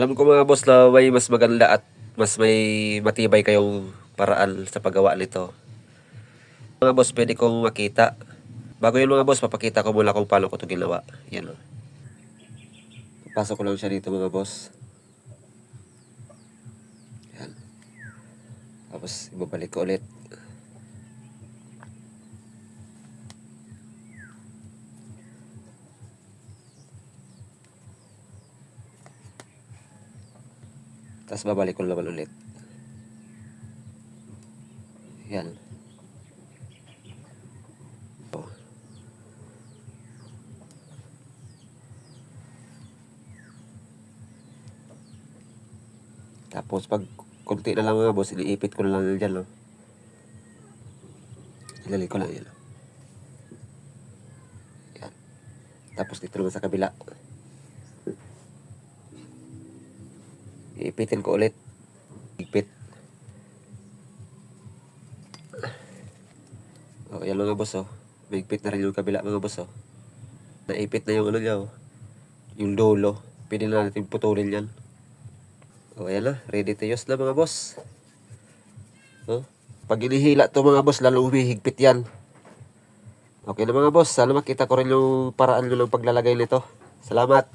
Alam ko mga boss na may mas maganda at mas may matibay kayong paraan sa paggawa nito. Mga boss, pwede kong makita. Bago yun mga boss, papakita ko muna kung paano ko ito ginawa. Yan o. Pasok ko lang siya dito mga boss. Yan. Tapos ibabalik ko ulit. Tapos babalik ko naman ulit. Yan. Oh. Tapos pag konti na lang mga boss, iliipit ko na lang dyan. No? Ilalik ko lang yan. Yan. Tapos dito naman sa kabila. Iipitin ko ulit. Ipit. Oh, yan mga boss oh. Maigpit na rin yung kabila mga boss oh. Naipit na yung ano niya oh. Yung dulo. Pwede na natin putulin yan. Oh, ayan na. Ready to use na mga boss. Oh. Pag inihila to mga boss, lalo humihigpit yan. Okay na mga boss. Sana makita ko rin yung paraan nyo ng paglalagay nito. Salamat.